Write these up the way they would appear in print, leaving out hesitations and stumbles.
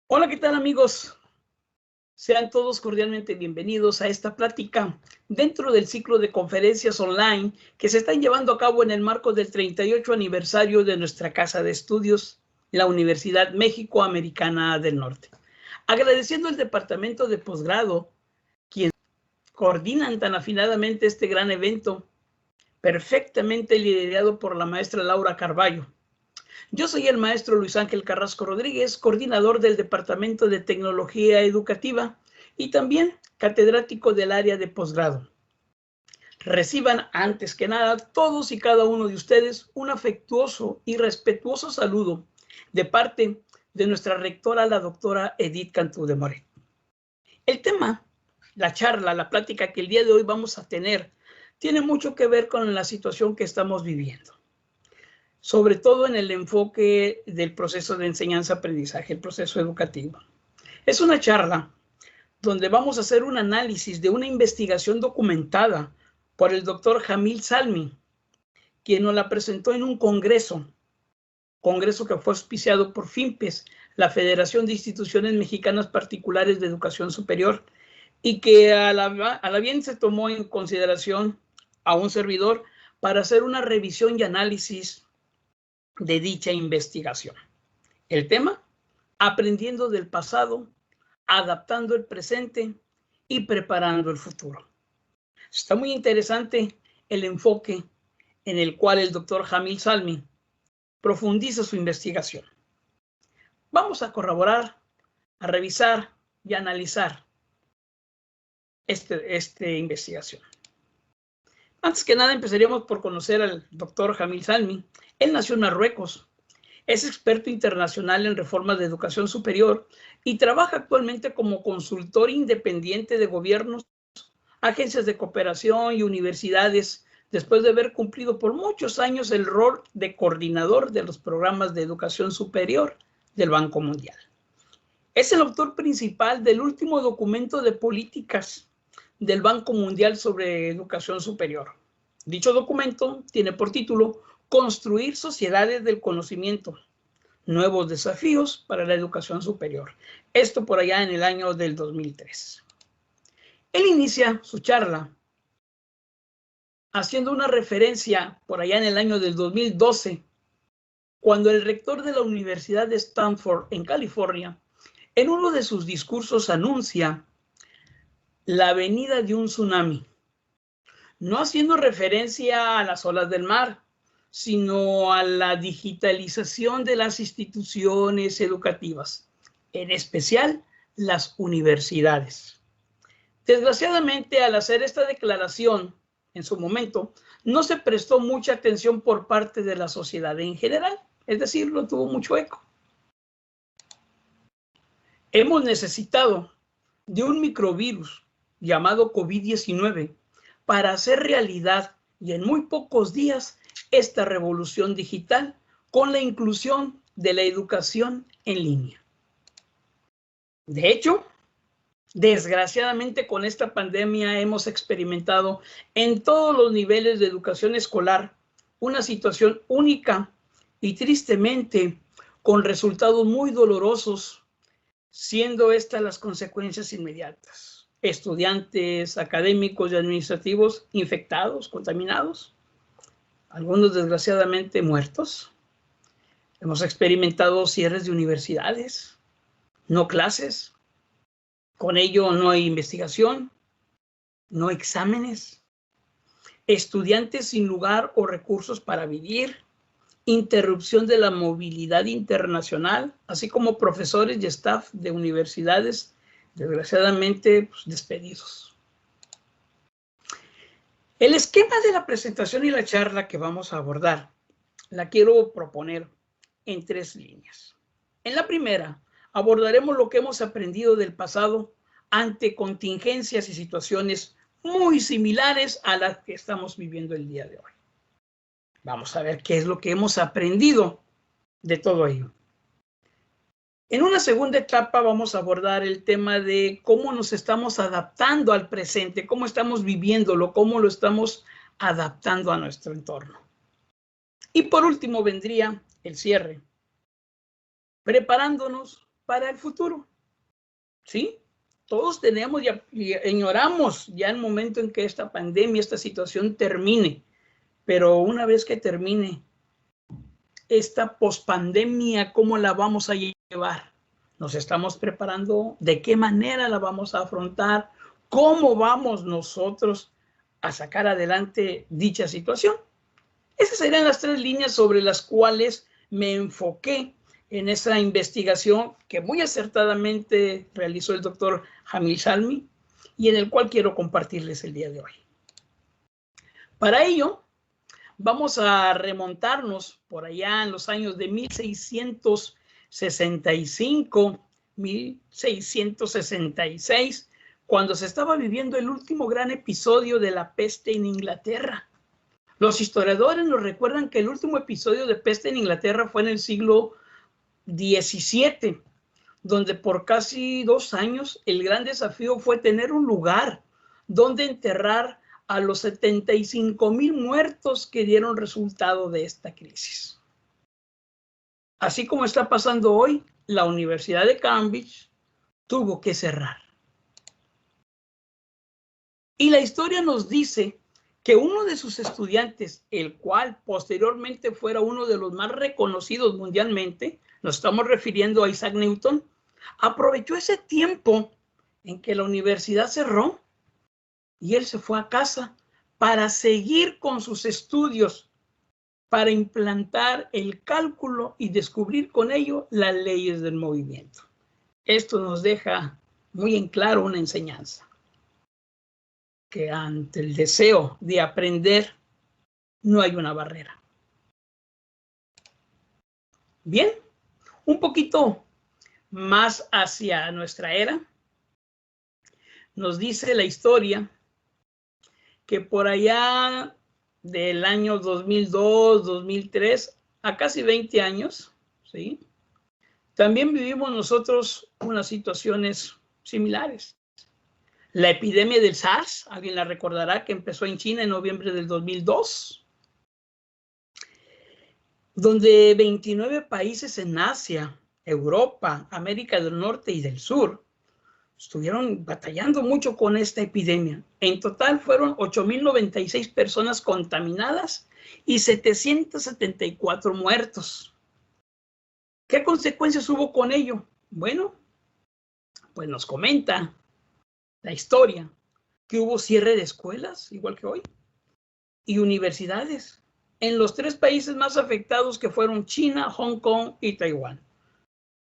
Hola, ¿qué tal, amigos? Sean todos cordialmente bienvenidos a esta plática dentro del ciclo de conferencias online que se están llevando a cabo en el marco del 38 aniversario de nuestra casa de estudios, la Universidad México-Americana del Norte. Agradeciendo al Departamento de Posgrado, quienes coordinan tan afinadamente este gran evento, perfectamente liderado por la maestra Laura Carballo. Yo soy el maestro Luis Ángel Carrasco Rodríguez, coordinador del Departamento de Tecnología Educativa y también catedrático del área de posgrado. Reciban antes que nada todos y cada uno de ustedes un afectuoso y respetuoso saludo de parte de nuestra rectora, la doctora Edith Cantú de Moret. El tema, la charla, la plática que el día de hoy vamos a tener, tiene mucho que ver con la situación que estamos viviendo, sobre todo en el enfoque del proceso de enseñanza-aprendizaje, el proceso educativo. Es una charla donde vamos a hacer un análisis de una investigación documentada por el doctor Jamil Salmi, quien nos la presentó en un congreso que fue auspiciado por FIMPES, la Federación de Instituciones Mexicanas Particulares de Educación Superior, y que a la bien se tomó en consideración a un servidor para hacer una revisión y análisis de dicha investigación. El tema, aprendiendo del pasado, adaptando el presente y preparando el futuro. Está muy interesante el enfoque en el cual el doctor Jamil Salmi profundiza su investigación. Vamos a corroborar, a revisar y a analizar esta investigación. Antes que nada, empezaríamos por conocer al doctor Jamil Salmi. Él nació en Marruecos. Es experto internacional en reformas de educación superior y trabaja actualmente como consultor independiente de gobiernos, agencias de cooperación y universidades, después de haber cumplido por muchos años el rol de coordinador de los programas de educación superior del Banco Mundial. Es el autor principal del último documento de políticas del Banco Mundial sobre educación superior. Dicho documento tiene por título Construir sociedades del conocimiento, nuevos desafíos para la educación superior. Esto por allá en el año del 2003. Él inicia su charla haciendo una referencia por allá en el año del 2012, cuando el rector de la Universidad de Stanford en California, en uno de sus discursos anuncia la venida de un tsunami, no haciendo referencia a las olas del mar, sino a la digitalización de las instituciones educativas, en especial las universidades. Desgraciadamente, al hacer esta declaración en su momento, no se prestó mucha atención por parte de la sociedad en general, es decir, no tuvo mucho eco. Hemos necesitado de un microvirus llamado COVID-19 para hacer realidad y en muy pocos días esta revolución digital con la inclusión de la educación en línea. De hecho, desgraciadamente con esta pandemia hemos experimentado en todos los niveles de educación escolar una situación única y tristemente con resultados muy dolorosos, siendo estas las consecuencias inmediatas. Estudiantes, académicos y administrativos infectados, contaminados, algunos desgraciadamente muertos. Hemos experimentado cierres de universidades, no clases. Con ello no hay investigación, no exámenes, estudiantes sin lugar o recursos para vivir, interrupción de la movilidad internacional, así como profesores y staff de universidades, desgraciadamente, despedidos. El esquema de la presentación y la charla que vamos a abordar la quiero proponer en 3 líneas. En la primera, abordaremos lo que hemos aprendido del pasado ante contingencias y situaciones muy similares a las que estamos viviendo el día de hoy. Vamos a ver qué es lo que hemos aprendido de todo ello. En una segunda etapa vamos a abordar el tema de cómo nos estamos adaptando al presente, cómo estamos viviéndolo, cómo lo estamos adaptando a nuestro entorno. Y por último vendría el cierre, preparándonos para el futuro. ¿Sí? Todos tenemos y añoramos ya el momento en que esta pandemia, esta situación termine. Pero una vez que termine esta pospandemia, ¿cómo la vamos a llevar? ¿Nos estamos preparando? ¿De qué manera la vamos a afrontar? ¿Cómo vamos nosotros a sacar adelante dicha situación? Esas serían las 3 líneas sobre las cuales me enfoqué en esa investigación que muy acertadamente realizó el doctor Jamil Zalmi y en el cual quiero compartirles el día de hoy. Para ello, vamos a remontarnos por allá en los años de 1665, 1666, cuando se estaba viviendo el último gran episodio de la peste en Inglaterra. Los historiadores nos recuerdan que el último episodio de peste en Inglaterra fue en el siglo XVII, donde por casi 2 años el gran desafío fue tener un lugar donde enterrar a los 75,000 muertos que dieron resultado de esta crisis. Así como está pasando hoy, la Universidad de Cambridge tuvo que cerrar. Y la historia nos dice que uno de sus estudiantes, el cual posteriormente fuera uno de los más reconocidos mundialmente, nos estamos refiriendo a Isaac Newton, aprovechó ese tiempo en que la universidad cerró y él se fue a casa para seguir con sus estudios, para implantar el cálculo y descubrir con ello las leyes del movimiento. Esto nos deja muy en claro una enseñanza, que ante el deseo de aprender no hay una barrera. Bien, un poquito más hacia nuestra era, nos dice la historia que por allá del año 2002, 2003, a casi 20 años, ¿sí? También vivimos nosotros unas situaciones similares. La epidemia del SARS, alguien la recordará, que empezó en China en noviembre del 2002, donde 29 países en Asia, Europa, América del Norte y del Sur estuvieron batallando mucho con esta epidemia. En total fueron 8,096 personas contaminadas y 774 muertos. ¿Qué consecuencias hubo con ello? Bueno, pues nos comenta la historia que hubo cierre de escuelas, igual que hoy, y universidades en los 3 países más afectados, que fueron China, Hong Kong y Taiwán.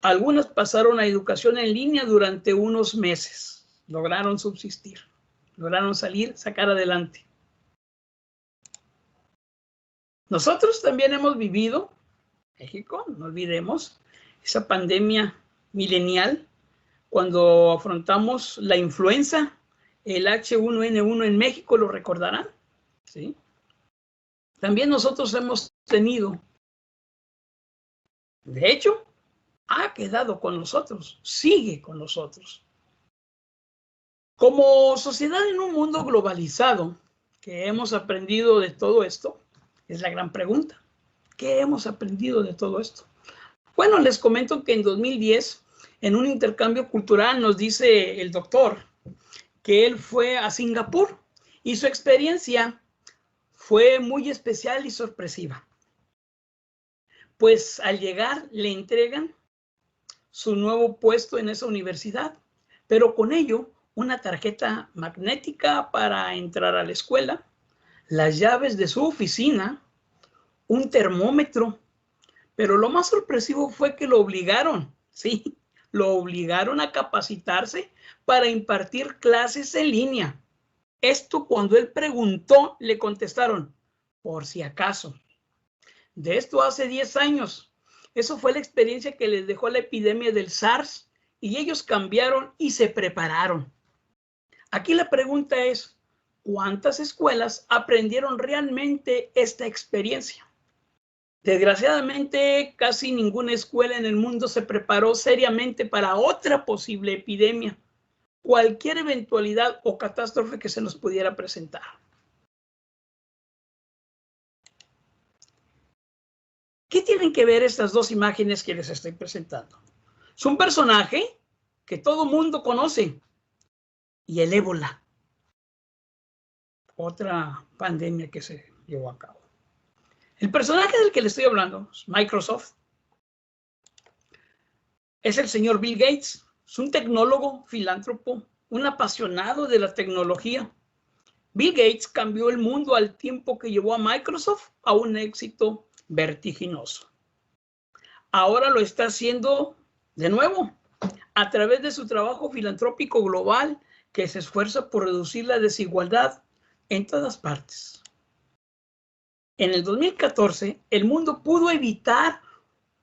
Algunas pasaron a educación en línea durante unos meses. Lograron subsistir, lograron sacar adelante. Nosotros también hemos vivido, México, no olvidemos, esa pandemia milenial, cuando afrontamos la influenza, el H1N1 en México, lo recordarán, ¿sí? También nosotros hemos tenido, de hecho, ha quedado con nosotros, sigue con nosotros. Como sociedad en un mundo globalizado, ¿qué hemos aprendido de todo esto? Es la gran pregunta. ¿Qué hemos aprendido de todo esto? Bueno, les comento que en 2010, en un intercambio cultural, nos dice el doctor que él fue a Singapur y su experiencia fue muy especial y sorpresiva. Pues al llegar le entregan su nuevo puesto en esa universidad, pero con ello una tarjeta magnética para entrar a la escuela, las llaves de su oficina, un termómetro, pero lo más sorpresivo fue que lo obligaron, sí, lo obligaron a capacitarse para impartir clases en línea. Esto cuando él preguntó, le contestaron, por si acaso. De esto hace 10 años. Eso fue la experiencia que les dejó la epidemia del SARS y ellos cambiaron y se prepararon. Aquí la pregunta es, ¿cuántas escuelas aprendieron realmente esta experiencia? Desgraciadamente, casi ninguna escuela en el mundo se preparó seriamente para otra posible epidemia, cualquier eventualidad o catástrofe que se nos pudiera presentar. ¿Qué tienen que ver estas 2 imágenes que les estoy presentando? Es un personaje que todo mundo conoce. Y el ébola, otra pandemia que se llevó a cabo. El personaje del que le estoy hablando es Microsoft. Es el señor Bill Gates. Es un tecnólogo, filántropo, un apasionado de la tecnología. Bill Gates cambió el mundo al tiempo que llevó a Microsoft a un éxito vertiginoso. Ahora lo está haciendo de nuevo a través de su trabajo filantrópico global que se esfuerza por reducir la desigualdad en todas partes. En el 2014, el mundo pudo evitar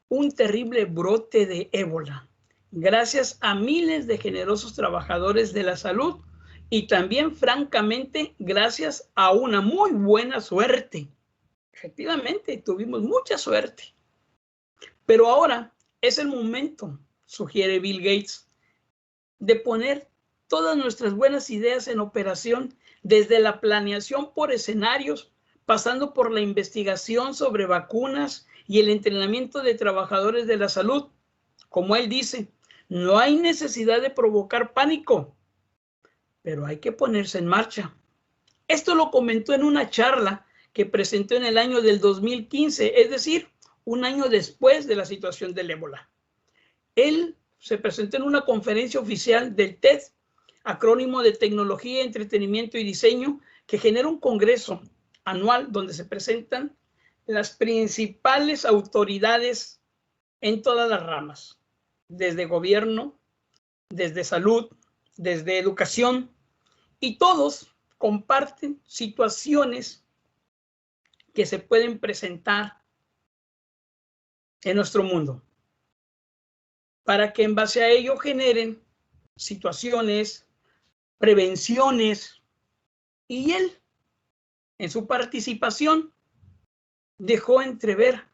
un terrible brote de ébola gracias a miles de generosos trabajadores de la salud y también, francamente, gracias a una muy buena suerte. Efectivamente, tuvimos mucha suerte. Pero ahora es el momento, sugiere Bill Gates, de poner todas nuestras buenas ideas en operación, desde la planeación por escenarios, pasando por la investigación sobre vacunas y el entrenamiento de trabajadores de la salud. Como él dice, no hay necesidad de provocar pánico, pero hay que ponerse en marcha. Esto lo comentó en una charla que presentó en el año del 2015, es decir, un año después de la situación del ébola. Él se presentó en una conferencia oficial del TED, acrónimo de Tecnología, Entretenimiento y Diseño, que genera un congreso anual donde se presentan las principales autoridades en todas las ramas, desde gobierno, desde salud, desde educación, y todos comparten situaciones que se pueden presentar en nuestro mundo, para que en base a ello generen situaciones, prevenciones, y él, en su participación, dejó entrever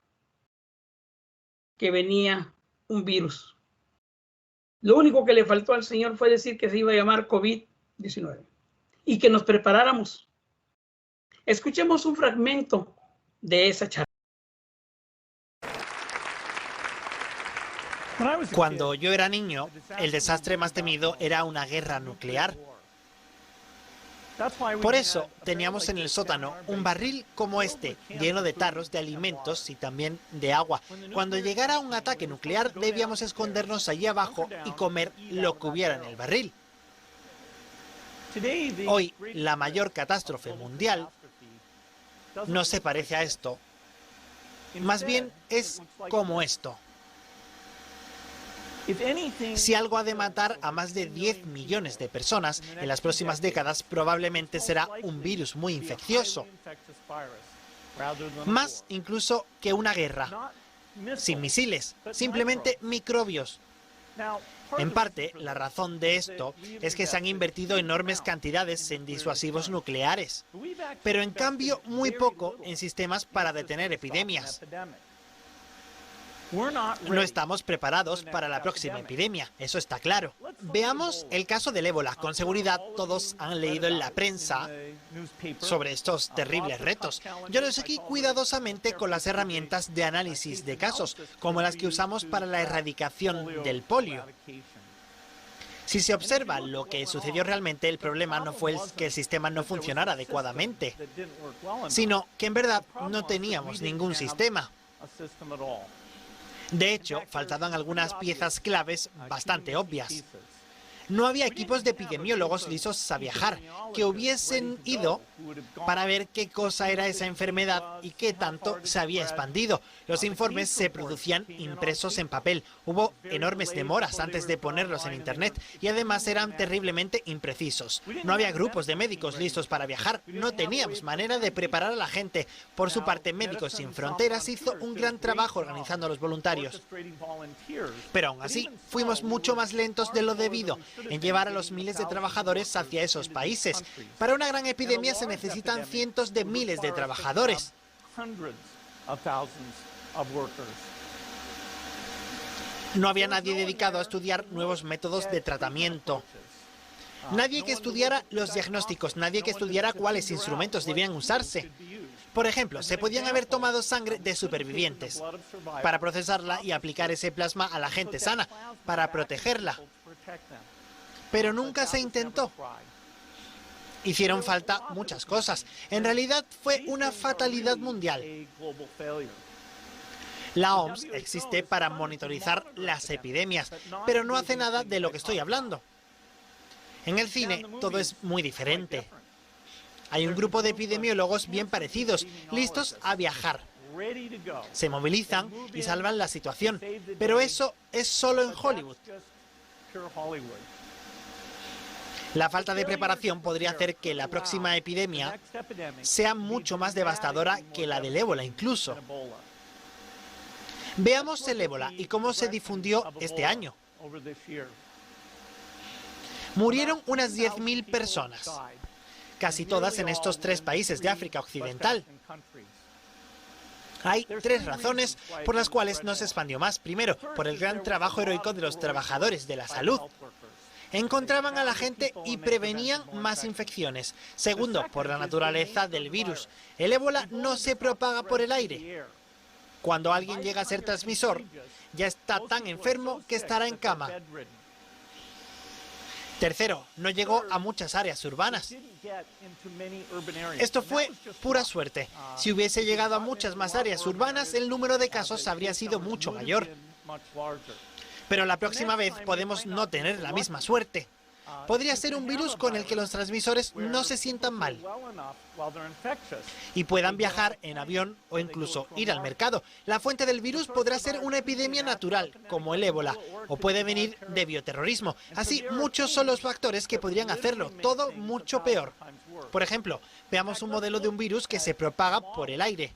que venía un virus. Lo único que le faltó al señor fue decir que se iba a llamar COVID-19 y que nos preparáramos. Escuchemos un fragmento de esa charla. Cuando yo era niño, el desastre más temido era una guerra nuclear. Por eso teníamos en el sótano un barril como este, lleno de tarros de alimentos y también de agua. Cuando llegara un ataque nuclear, debíamos escondernos allí abajo y comer lo que hubiera en el barril. Hoy, la mayor catástrofe mundial no se parece a esto. Más bien es como esto. Si algo ha de matar a más de 10 millones de personas en las próximas décadas, probablemente será un virus muy infeccioso. Más incluso que una guerra. Sin misiles, simplemente microbios. En parte, la razón de esto es que se han invertido enormes cantidades en disuasivos nucleares, pero en cambio muy poco en sistemas para detener epidemias. No estamos preparados para la próxima epidemia, eso está claro. Veamos el caso del ébola. Con seguridad todos han leído en la prensa sobre estos terribles retos. Yo los seguí cuidadosamente con las herramientas de análisis de casos, como las que usamos para la erradicación del polio. Si se observa lo que sucedió realmente, el problema no fue que el sistema no funcionara adecuadamente, sino que en verdad no teníamos ningún sistema. De hecho, faltaban algunas piezas claves bastante obvias. No había equipos de epidemiólogos listos a viajar, que hubiesen ido para ver qué cosa era esa enfermedad y qué tanto se había expandido. Los informes se producían impresos en papel. Hubo enormes demoras antes de ponerlos en Internet y además eran terriblemente imprecisos. No había grupos de médicos listos para viajar. No teníamos manera de preparar a la gente. Por su parte, Médicos Sin Fronteras hizo un gran trabajo organizando a los voluntarios. Pero aún así, fuimos mucho más lentos de lo debido en llevar a los miles de trabajadores hacia esos países. Para una gran epidemia se necesitan cientos de miles de trabajadores. No había nadie dedicado a estudiar nuevos métodos de tratamiento. Nadie que estudiara los diagnósticos, nadie que estudiara cuáles instrumentos debían usarse. Por ejemplo, se podían haber tomado sangre de supervivientes para procesarla y aplicar ese plasma a la gente sana, para protegerla. Pero nunca se intentó. Hicieron falta muchas cosas. En realidad fue una fatalidad mundial. La OMS existe para monitorizar las epidemias, pero no hace nada de lo que estoy hablando. En el cine todo es muy diferente. Hay un grupo de epidemiólogos bien parecidos, listos a viajar. Se movilizan y salvan la situación, pero eso es solo en Hollywood. La falta de preparación podría hacer que la próxima epidemia sea mucho más devastadora que la del ébola incluso. Veamos el ébola y cómo se difundió este año. Murieron unas 10.000 personas, casi todas en estos 3 países de África Occidental. Hay 3 razones por las cuales no se expandió más. Primero, por el gran trabajo heroico de los trabajadores de la salud. Encontraban a la gente y prevenían más infecciones. Segundo, por la naturaleza del virus. El ébola no se propaga por el aire. Cuando alguien llega a ser transmisor, ya está tan enfermo que estará en cama. Tercero, no llegó a muchas áreas urbanas. Esto fue pura suerte. Si hubiese llegado a muchas más áreas urbanas, el número de casos habría sido mucho mayor. Pero la próxima vez podemos no tener la misma suerte. Podría ser un virus con el que los transmisores no se sientan mal y puedan viajar en avión o incluso ir al mercado. La fuente del virus podrá ser una epidemia natural, como el ébola, o puede venir de bioterrorismo. Así, muchos son los factores que podrían hacerlo, todo mucho peor. Por ejemplo, veamos un modelo de un virus que se propaga por el aire,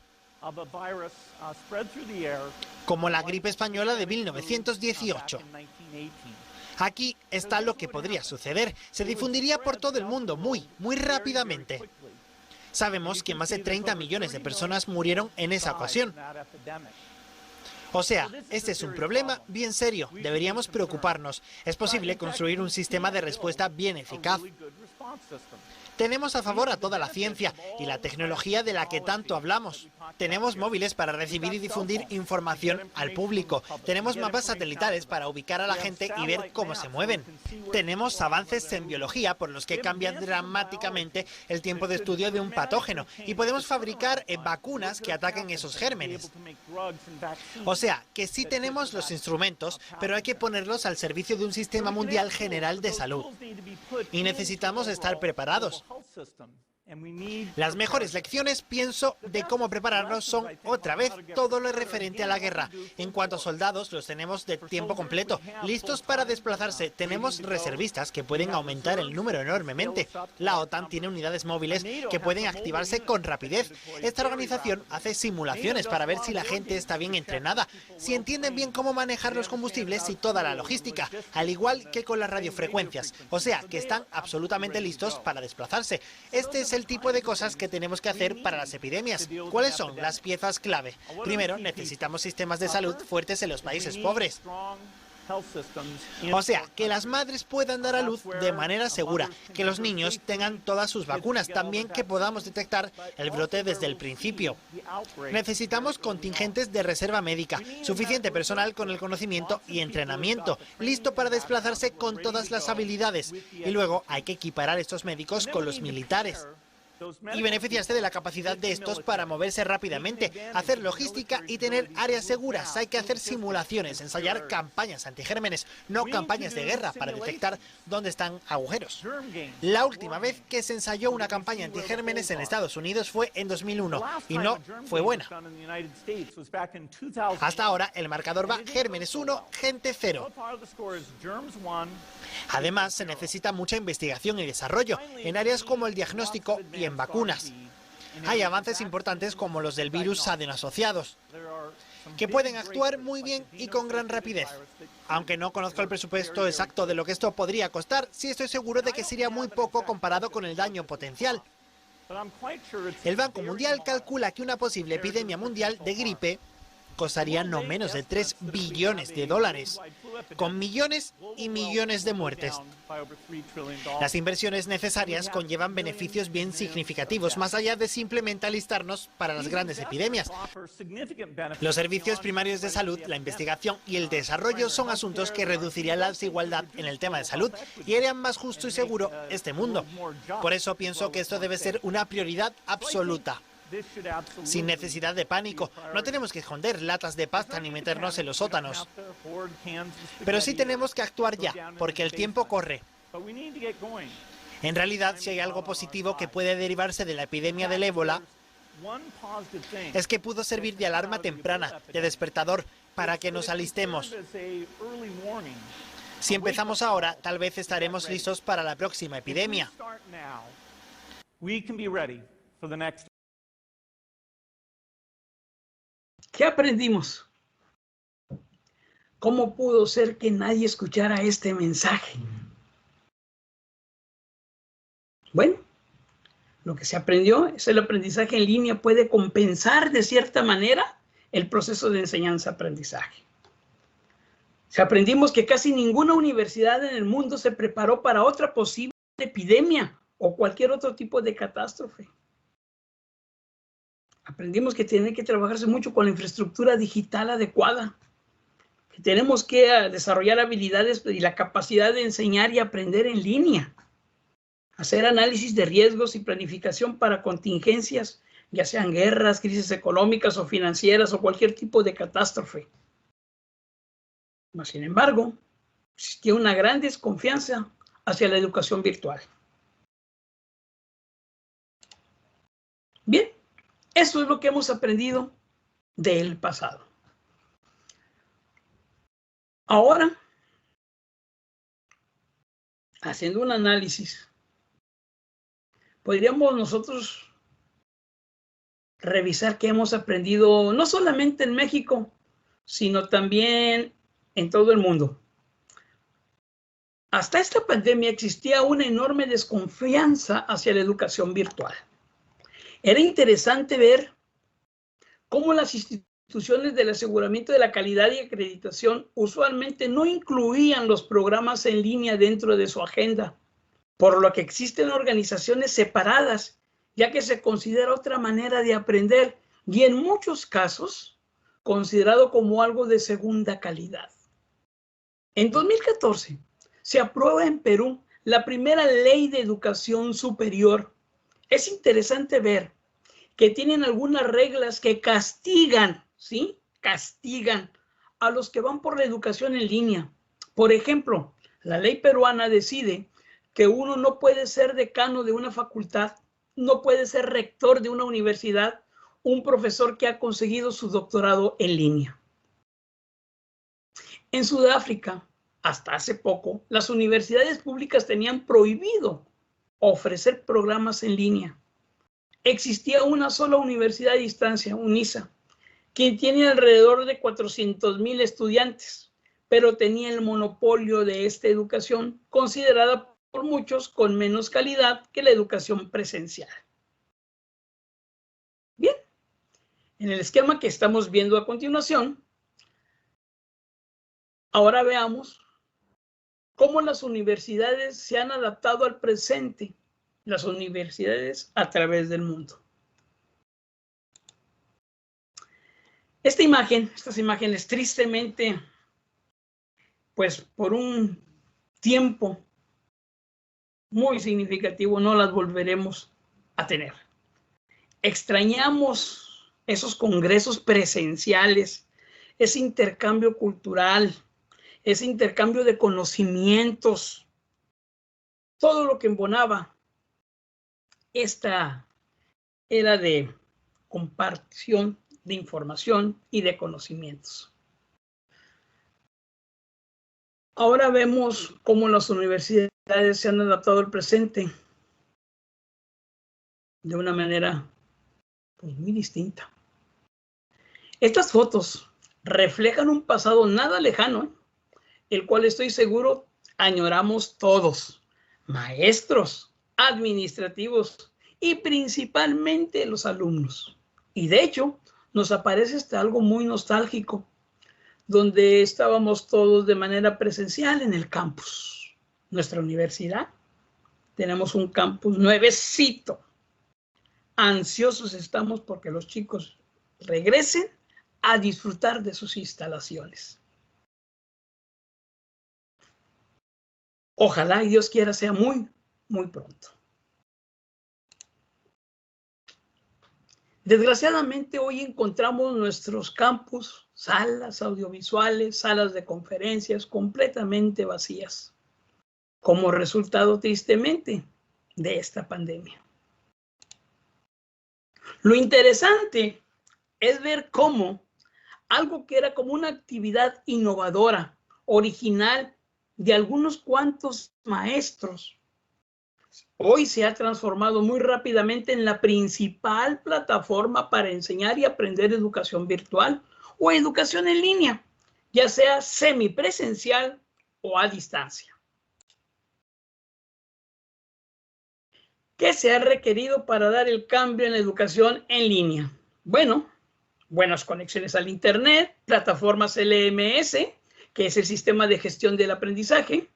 como la gripe española de 1918. Aquí está lo que podría suceder. Se difundiría por todo el mundo muy rápidamente. Sabemos que más de 30 millones de personas murieron en esa ocasión. O sea, este es un problema bien serio. Deberíamos preocuparnos. Es posible construir un sistema de respuesta bien eficaz. Tenemos a favor a toda la ciencia y la tecnología de la que tanto hablamos. Tenemos móviles para recibir y difundir información al público. Tenemos mapas satelitales para ubicar a la gente y ver cómo se mueven. Tenemos avances en biología por los que cambia dramáticamente el tiempo de estudio de un patógeno. Y podemos fabricar vacunas que ataquen esos gérmenes. O sea, que sí tenemos los instrumentos, pero hay que ponerlos al servicio de un sistema mundial general de salud. Y necesitamos estar preparados. Las mejores lecciones, pienso, de cómo prepararnos son, otra vez, todo lo referente a la guerra. En cuanto a soldados, los tenemos de tiempo completo, listos para desplazarse. Tenemos reservistas que pueden aumentar el número enormemente. La OTAN tiene unidades móviles que pueden activarse con rapidez. Esta organización hace simulaciones para ver si la gente está bien entrenada, si entienden bien cómo manejar los combustibles y toda la logística, al igual que con las radiofrecuencias. O sea, que están absolutamente listos para desplazarse. Este es el tipo de cosas que tenemos que hacer para las epidemias. ¿Cuáles son las piezas clave? Primero, necesitamos sistemas de salud fuertes en los países pobres. O sea, que las madres puedan dar a luz de manera segura, que los niños tengan todas sus vacunas, también que podamos detectar el brote desde el principio. Necesitamos contingentes de reserva médica, suficiente personal con el conocimiento y entrenamiento, listo para desplazarse con todas las habilidades. Y luego hay que equiparar estos médicos con los militares y beneficiarse de la capacidad de estos para moverse rápidamente, hacer logística y tener áreas seguras. Hay que hacer simulaciones, ensayar campañas antigérmenes, no campañas de guerra, para detectar dónde están agujeros. La última vez que se ensayó una campaña antigérmenes en Estados Unidos fue en 2001 y no fue buena. Hasta ahora el marcador va gérmenes 1, gente 0. Además, se necesita mucha investigación y desarrollo en áreas como el diagnóstico y en vacunas. Hay avances importantes como los del virus adenoasociados, que pueden actuar muy bien y con gran rapidez. Aunque no conozco el presupuesto exacto de lo que esto podría costar, sí estoy seguro de que sería muy poco comparado con el daño potencial. El Banco Mundial calcula que una posible epidemia mundial de gripe costaría no menos de 3 billones de dólares, con millones y millones de muertes. Las inversiones necesarias conllevan beneficios bien significativos, más allá de simplemente alistarnos para las grandes epidemias. Los servicios primarios de salud, la investigación y el desarrollo son asuntos que reducirían la desigualdad en el tema de salud y harían más justo y seguro este mundo. Por eso pienso que esto debe ser una prioridad absoluta. Sin necesidad de pánico, no tenemos que esconder latas de pasta ni meternos en los sótanos. Pero sí tenemos que actuar ya, porque el tiempo corre. En realidad, si hay algo positivo que puede derivarse de la epidemia del ébola, es que pudo servir de alarma temprana, de despertador, para que nos alistemos. Si empezamos ahora, tal vez estaremos listos para la próxima epidemia. ¿Qué aprendimos? ¿Cómo pudo ser que nadie escuchara este mensaje? Bueno, lo que se aprendió es el aprendizaje en línea puede compensar de cierta manera el proceso de enseñanza-aprendizaje. Aprendimos que casi ninguna universidad en el mundo se preparó para otra posible epidemia o cualquier otro tipo de catástrofe. Aprendimos que tiene que trabajarse mucho con la infraestructura digital adecuada, que tenemos que desarrollar habilidades y la capacidad de enseñar y aprender en línea, hacer análisis de riesgos y planificación para contingencias, ya sean guerras, crisis económicas o financieras o cualquier tipo de catástrofe. Sin embargo, existía una gran desconfianza hacia la educación virtual. Bien, eso es lo que hemos aprendido del pasado. Ahora, haciendo un análisis, podríamos nosotros revisar qué hemos aprendido no solamente en México, sino también en todo el mundo. Hasta esta pandemia existía una enorme desconfianza hacia la educación virtual. Era interesante ver cómo las instituciones del aseguramiento de la calidad y acreditación usualmente no incluían los programas en línea dentro de su agenda, por lo que existen organizaciones separadas, ya que se considera otra manera de aprender y en muchos casos considerado como algo de segunda calidad. En 2014 se aprueba en Perú la primera ley de educación superior. Es interesante ver que tienen algunas reglas que castigan, ¿sí? Castigan a los que van por la educación en línea. Por ejemplo, la ley peruana decide que uno no puede ser decano de una facultad, no puede ser rector de una universidad, un profesor que ha conseguido su doctorado en línea. En Sudáfrica, hasta hace poco, las universidades públicas tenían prohibido ofrecer programas en línea. Existía una sola universidad a distancia, UNISA, que tiene alrededor de 400,000 estudiantes, pero tenía el monopolio de esta educación, considerada por muchos con menos calidad que la educación presencial. Bien, en el esquema que estamos viendo a continuación, ahora veamos cómo las universidades se han adaptado al presente, las universidades a través del mundo. Estas imágenes tristemente, pues por un tiempo muy significativo no las volveremos a tener. Extrañamos esos congresos presenciales, ese intercambio cultural, ese intercambio de conocimientos, todo lo que embonaba esta era de compartición de información y de conocimientos. Ahora vemos cómo las universidades se han adaptado al presente de una manera pues, muy distinta. Estas fotos reflejan un pasado nada lejano, el cual estoy seguro añoramos todos, maestros, administrativos y principalmente los alumnos. Y de hecho, nos aparece hasta algo muy nostálgico, donde estábamos todos de manera presencial en el campus. Nuestra universidad, tenemos un campus nuevecito. Ansiosos estamos porque los chicos regresen a disfrutar de sus instalaciones. Ojalá y Dios quiera sea muy, muy pronto. Desgraciadamente hoy encontramos nuestros campus, salas audiovisuales, salas de conferencias completamente vacías, como resultado tristemente de esta pandemia. Lo interesante es ver cómo algo que era como una actividad innovadora, original, de algunos cuantos maestros, hoy se ha transformado muy rápidamente en la principal plataforma para enseñar y aprender educación virtual o educación en línea, ya sea semipresencial o a distancia. ¿Qué se ha requerido para dar el cambio en la educación en línea? Bueno, buenas conexiones al Internet, plataformas LMS, que es el sistema de gestión del aprendizaje,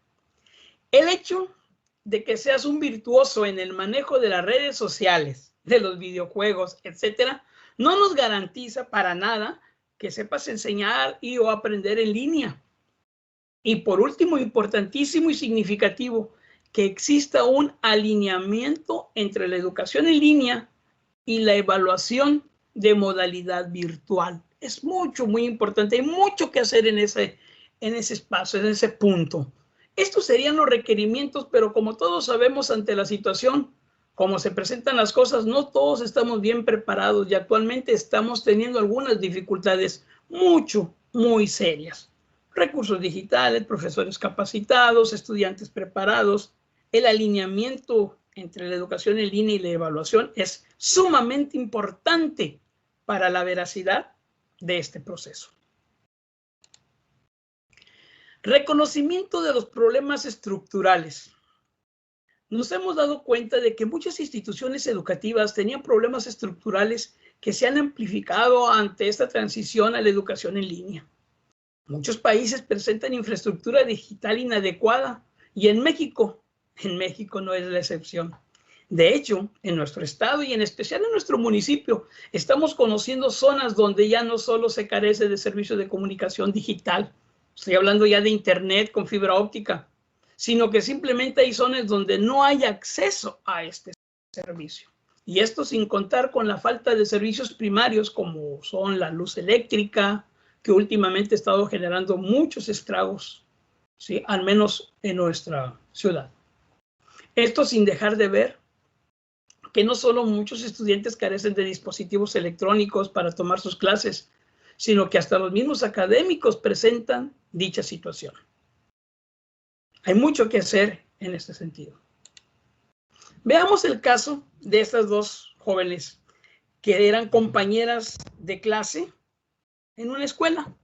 el hecho de que seas un virtuoso en el manejo de las redes sociales, de los videojuegos, etcétera, no nos garantiza para nada que sepas enseñar y o aprender en línea. Y por último, importantísimo y significativo, que exista un alineamiento entre la educación en línea y la evaluación de modalidad virtual. Es muy importante. Hay mucho que hacer en ese espacio, en ese punto. Estos serían los requerimientos, pero como todos sabemos ante la situación, como se presentan las cosas, no todos estamos bien preparados y actualmente estamos teniendo algunas dificultades muy serias. Recursos digitales, profesores capacitados, estudiantes preparados. El alineamiento entre la educación en línea y la evaluación es sumamente importante para la veracidad de este proceso. Reconocimiento de los problemas estructurales. Nos hemos dado cuenta de que muchas instituciones educativas tenían problemas estructurales que se han amplificado ante esta transición a la educación en línea. Muchos países presentan infraestructura digital inadecuada y en México no es la excepción. De hecho, en nuestro estado y en especial en nuestro municipio, estamos conociendo zonas donde ya no solo se carece de servicios de comunicación digital, estoy hablando ya de internet con fibra óptica, sino que simplemente hay zonas donde no hay acceso a este servicio. Y esto sin contar con la falta de servicios primarios como son la luz eléctrica, que últimamente ha estado generando muchos estragos, ¿sí? Al menos en nuestra ciudad. Esto sin dejar de ver que no solo muchos estudiantes carecen de dispositivos electrónicos para tomar sus clases, sino que hasta los mismos académicos presentan dicha situación. Hay mucho que hacer en este sentido. Veamos el caso de estas dos jóvenes que eran compañeras de clase en una escuela.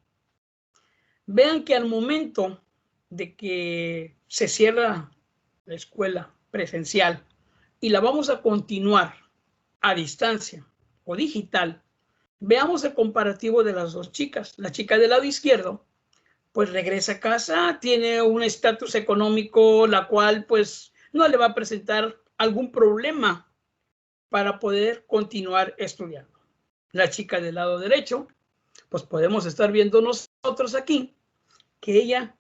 Vean que al momento de que se cierra la escuela presencial y la vamos a continuar a distancia o digital, veamos el comparativo de las dos chicas. La chica del lado izquierdo, pues regresa a casa, tiene un estatus económico, la cual pues no le va a presentar algún problema para poder continuar estudiando. La chica del lado derecho, pues podemos estar viendo nosotros aquí que ella,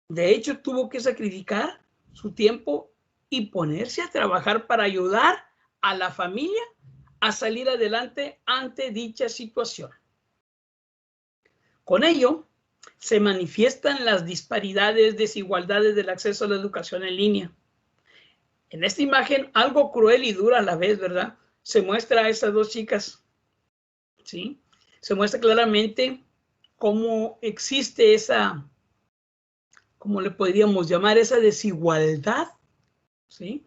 de hecho, tuvo que sacrificar su tiempo y ponerse a trabajar para ayudar a la familia a salir adelante ante dicha situación. Con ello, se manifiestan las disparidades, desigualdades del acceso a la educación en línea. En esta imagen, algo cruel y dura a la vez, ¿verdad? Se muestra a estas dos chicas, ¿sí? Se muestra claramente cómo existe esa, ¿cómo le podríamos llamar? Esa desigualdad, ¿sí?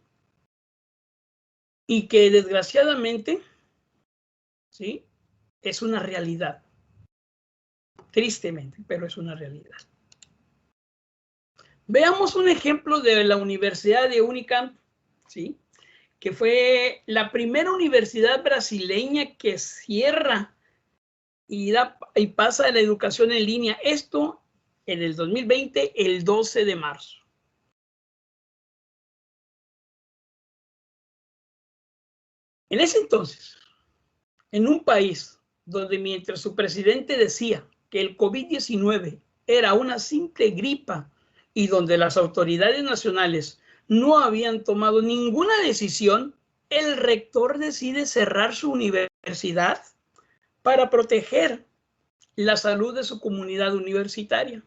Y que desgraciadamente, ¿sí? Es una realidad. Tristemente, pero es una realidad. Veamos un ejemplo de la Universidad de Unicamp, ¿sí? Que fue la primera universidad brasileña que cierra y pasa a la educación en línea. Esto en el 2020, el 12 de marzo. En ese entonces, en un país donde mientras su presidente decía que el COVID-19 era una simple gripa y donde las autoridades nacionales no habían tomado ninguna decisión, el rector decide cerrar su universidad para proteger la salud de su comunidad universitaria.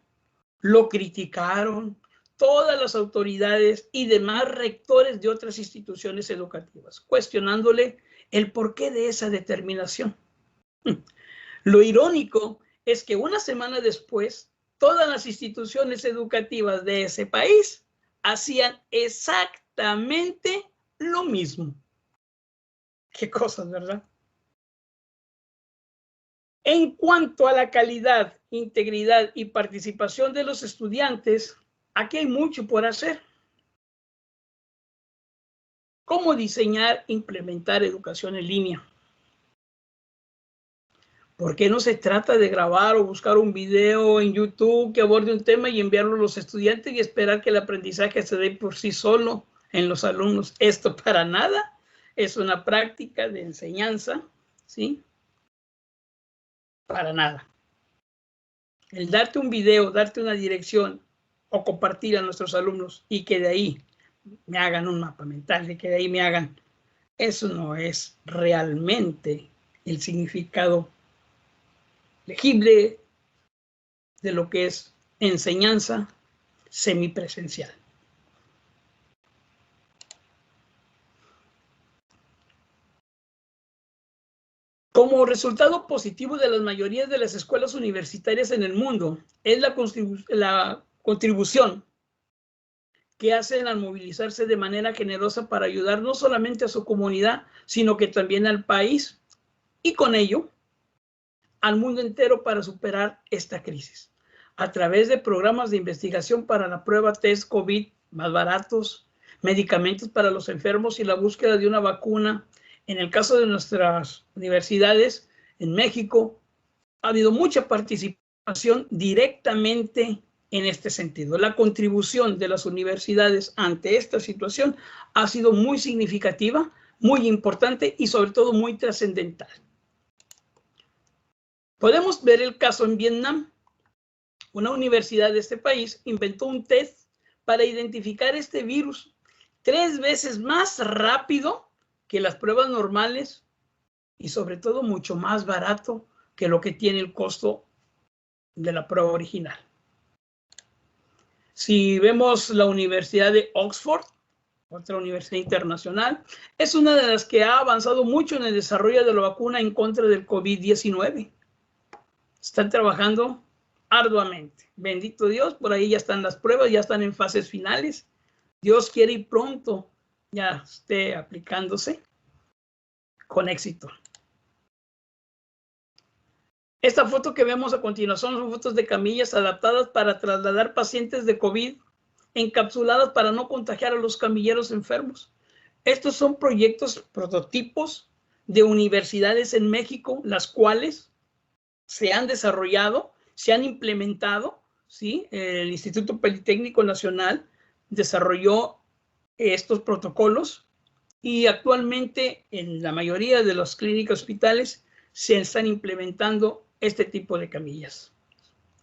Lo criticaron todas las autoridades y demás rectores de otras instituciones educativas, cuestionándole el porqué de esa determinación. Lo irónico es que una semana después, todas las instituciones educativas de ese país hacían exactamente lo mismo. Qué cosas, ¿verdad? En cuanto a la calidad, integridad y participación de los estudiantes, aquí hay mucho por hacer. ¿Cómo diseñar e implementar educación en línea? ¿Por qué no se trata de grabar o buscar un video en YouTube que aborde un tema y enviarlo a los estudiantes y esperar que el aprendizaje se dé por sí solo en los alumnos? Esto para nada es una práctica de enseñanza, ¿sí? Para nada. El darte un video, darte una dirección o compartir a nuestros alumnos y que de ahí me hagan un mapa mental, de que de ahí me hagan, eso no es realmente el significado legible de lo que es enseñanza semipresencial. Como resultado positivo de las mayorías de las escuelas universitarias en el mundo es la contribución que hacen al movilizarse de manera generosa para ayudar no solamente a su comunidad, sino que también al país y con ello al mundo entero para superar esta crisis. A través de programas de investigación para la prueba test COVID más baratos, medicamentos para los enfermos y la búsqueda de una vacuna. En el caso de nuestras universidades en México, ha habido mucha participación directamente en este sentido. La contribución de las universidades ante esta situación ha sido muy significativa, muy importante y sobre todo muy trascendental. Podemos ver el caso en Vietnam. Una universidad de este país inventó un test para identificar este virus 3 veces más rápido que las pruebas normales y sobre todo mucho más barato que lo que tiene el costo de la prueba original. Si vemos la Universidad de Oxford, otra universidad internacional, es una de las que ha avanzado mucho en el desarrollo de la vacuna en contra del COVID-19. Están trabajando arduamente. Bendito Dios, por ahí ya están las pruebas, ya están en fases finales. Dios quiere y pronto ya esté aplicándose con éxito. Esta foto que vemos a continuación son fotos de camillas adaptadas para trasladar pacientes de COVID, encapsuladas para no contagiar a los camilleros enfermos. Estos son proyectos, prototipos de universidades en México, las cuales se han desarrollado, se han implementado, ¿sí? El Instituto Politécnico Nacional desarrolló estos protocolos y actualmente en la mayoría de las clínicas hospitales se están implementando este tipo de camillas.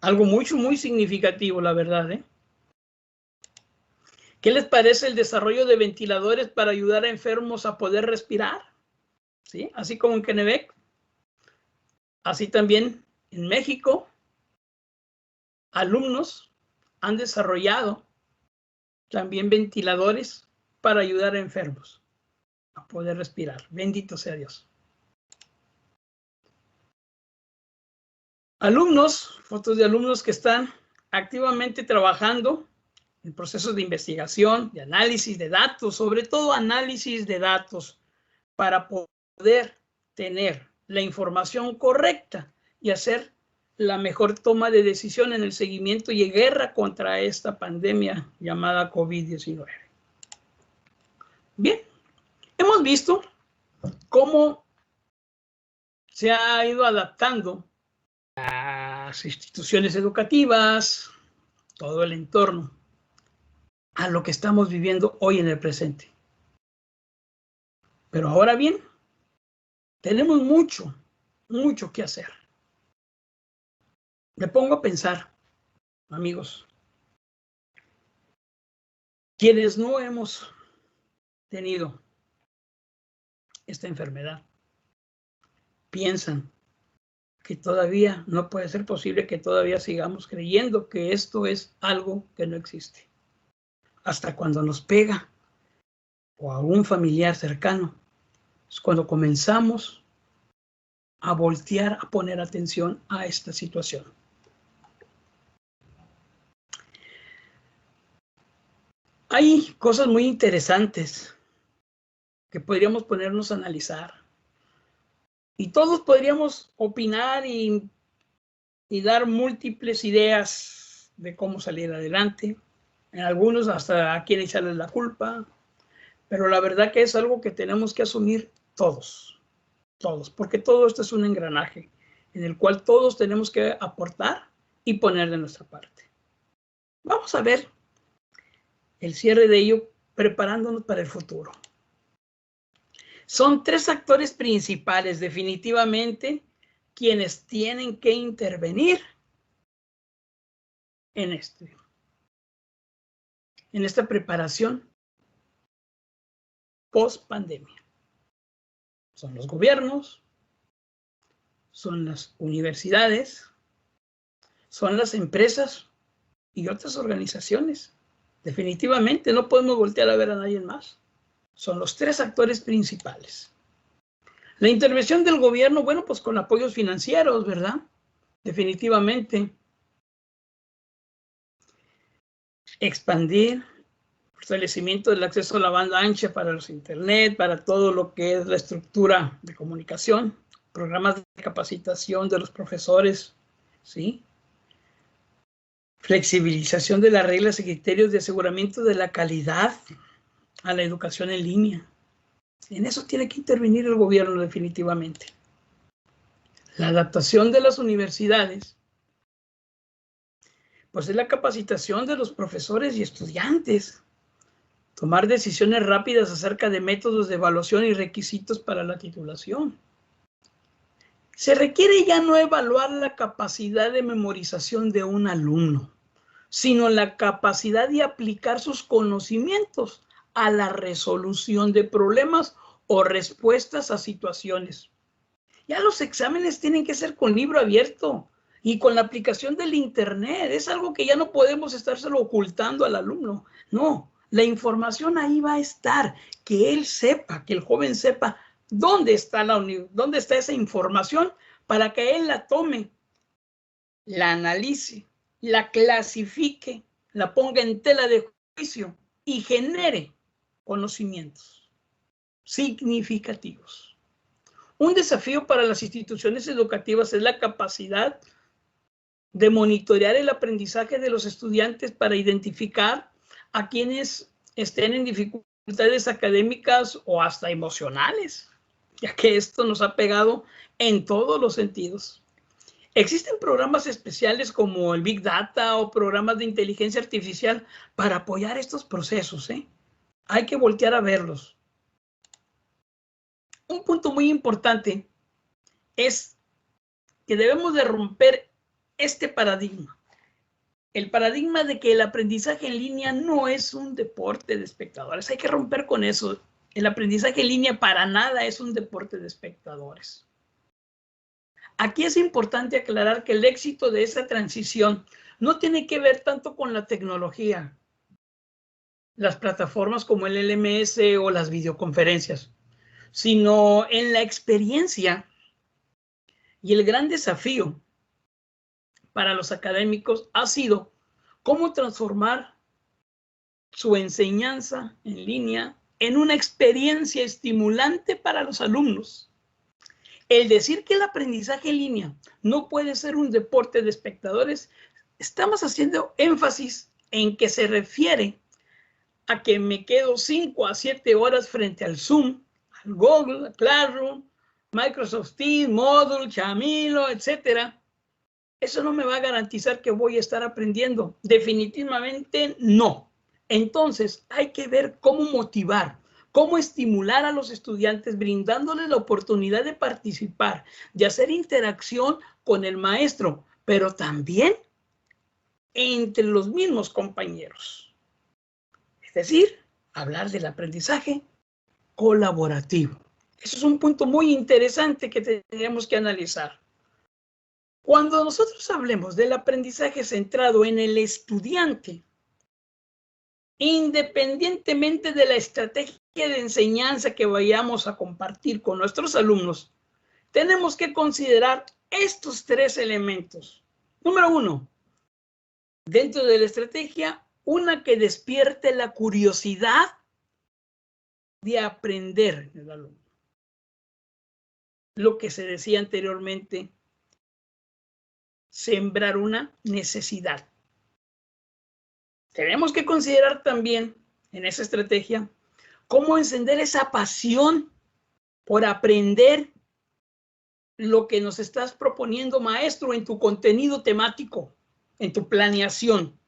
Algo muy significativo, la verdad, ¿eh? ¿Qué les parece el desarrollo de ventiladores para ayudar a enfermos a poder respirar? ¿Sí? Así como en Kennebec. Así también en México, alumnos han desarrollado también ventiladores para ayudar a enfermos a poder respirar. Bendito sea Dios. Alumnos, fotos de alumnos que están activamente trabajando en procesos de investigación, de análisis de datos, sobre todo análisis de datos, para poder tener la información correcta y hacer la mejor toma de decisión en el seguimiento y guerra contra esta pandemia llamada COVID-19. Bien, hemos visto cómo se ha ido adaptando las instituciones educativas, todo el entorno, a lo que estamos viviendo hoy en el presente. Pero ahora bien, tenemos mucho que hacer. Me pongo a pensar, amigos, quienes no hemos tenido esta enfermedad, piensan que todavía no puede ser posible que todavía sigamos creyendo que esto es algo que no existe. Hasta cuando nos pega o a un familiar cercano, es cuando comenzamos a voltear, a poner atención a esta situación. Hay cosas muy interesantes que podríamos ponernos a analizar. Y todos podríamos opinar y dar múltiples ideas de cómo salir adelante. En algunos hasta a quién echarles la culpa. Pero la verdad que es algo que tenemos que asumir todos, porque todo esto es un engranaje en el cual todos tenemos que aportar y poner de nuestra parte. Vamos a ver el cierre de ello preparándonos para el futuro. Son tres actores principales, definitivamente, quienes tienen que intervenir en esta preparación post pandemia. Son los gobiernos, son las universidades, son las empresas y otras organizaciones. Definitivamente no podemos voltear a ver a nadie más. Son los tres actores principales. La intervención del gobierno, bueno, pues con apoyos financieros, ¿verdad? Definitivamente. Expandir, fortalecimiento del acceso a la banda ancha para los internet, para todo lo que es la estructura de comunicación, programas de capacitación de los profesores, ¿sí? Flexibilización de las reglas y criterios de aseguramiento de la calidad a la educación en línea. En eso tiene que intervenir el gobierno definitivamente. La adaptación de las universidades, pues es la capacitación de los profesores y estudiantes. Tomar decisiones rápidas acerca de métodos de evaluación y requisitos para la titulación. Se requiere ya no evaluar la capacidad de memorización de un alumno, sino la capacidad de aplicar sus conocimientos a la resolución de problemas o respuestas a situaciones. Ya los exámenes tienen que ser con libro abierto y con la aplicación del internet. Es algo que ya no podemos estárselo ocultando al alumno. No, la información ahí va a estar, que él sepa, que el joven sepa dónde está esa información para que él la tome, la analice, la clasifique, la ponga en tela de juicio y genere conocimientos significativos. Un desafío para las instituciones educativas es la capacidad de monitorear el aprendizaje de los estudiantes para identificar a quienes estén en dificultades académicas o hasta emocionales, ya que esto nos ha pegado en todos los sentidos. Existen programas especiales como el Big Data o programas de inteligencia artificial para apoyar estos procesos, ¿eh? Hay que voltear a verlos. Un punto muy importante es que debemos de romper este paradigma. El paradigma de que el aprendizaje en línea no es un deporte de espectadores. Hay que romper con eso. El aprendizaje en línea para nada es un deporte de espectadores. Aquí es importante aclarar que el éxito de esa transición no tiene que ver tanto con la tecnología, las plataformas como el LMS o las videoconferencias, sino en la experiencia y el gran desafío para los académicos ha sido cómo transformar su enseñanza en línea en una experiencia estimulante para los alumnos. El decir que el aprendizaje en línea no puede ser un deporte de espectadores, estamos haciendo énfasis en que se refiere a que me quedo 5 a 7 horas frente al Zoom, al Google, al Classroom, Microsoft Teams, Moodle, Chamilo, etcétera, eso no me va a garantizar que voy a estar aprendiendo. Definitivamente no. Entonces, hay que ver cómo motivar, cómo estimular a los estudiantes, brindándoles la oportunidad de participar, de hacer interacción con el maestro, pero también entre los mismos compañeros. Es decir, hablar del aprendizaje colaborativo. Eso es un punto muy interesante que tendríamos que analizar. Cuando nosotros hablemos del aprendizaje centrado en el estudiante, independientemente de la estrategia de enseñanza que vayamos a compartir con nuestros alumnos, tenemos que considerar estos tres elementos. Número uno, dentro de la estrategia, una que despierte la curiosidad de aprender del alumno. Lo que se decía anteriormente, sembrar una necesidad. Tenemos que considerar también en esa estrategia cómo encender esa pasión por aprender lo que nos estás proponiendo, maestro, en tu contenido temático, en tu planeación.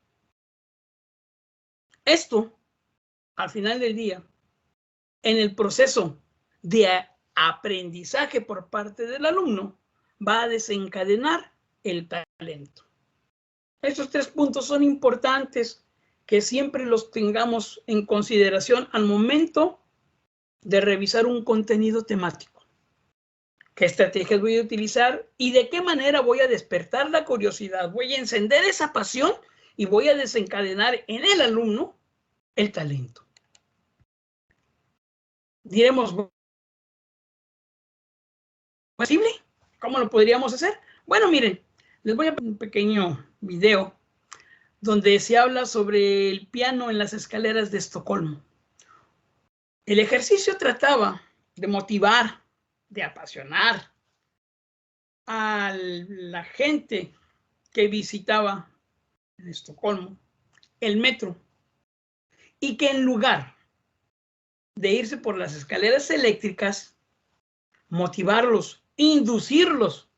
Esto, al final del día, en el proceso de aprendizaje por parte del alumno, va a desencadenar el talento. Estos tres puntos son importantes que siempre los tengamos en consideración al momento de revisar un contenido temático. ¿Qué estrategias voy a utilizar y de qué manera voy a despertar la curiosidad? Voy a encender esa pasión y voy a desencadenar en el alumno el talento. Diremos, ¿posible? ¿Cómo lo podríamos hacer? Bueno, miren, les voy a poner un pequeño video donde se habla sobre el piano en las escaleras de Estocolmo. El ejercicio trataba de motivar, de apasionar a la gente que visitaba en Estocolmo el metro y que en lugar de irse por las escaleras eléctricas, motivarlos, inducirlos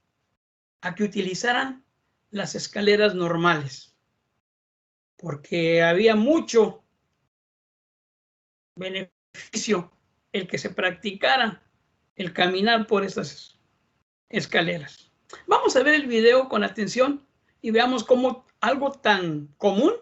a que utilizaran las escaleras normales, porque había mucho beneficio el que se practicara el caminar por esas escaleras. Vamos a ver el video con atención y veamos cómo algo tan común,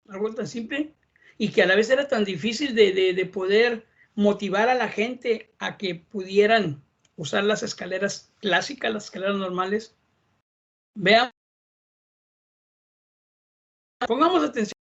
algo tan simple y que a la vez era tan difícil de poder motivar a la gente a que pudieran usar las escaleras clásicas, las escaleras normales. Veamos. Pongamos atención.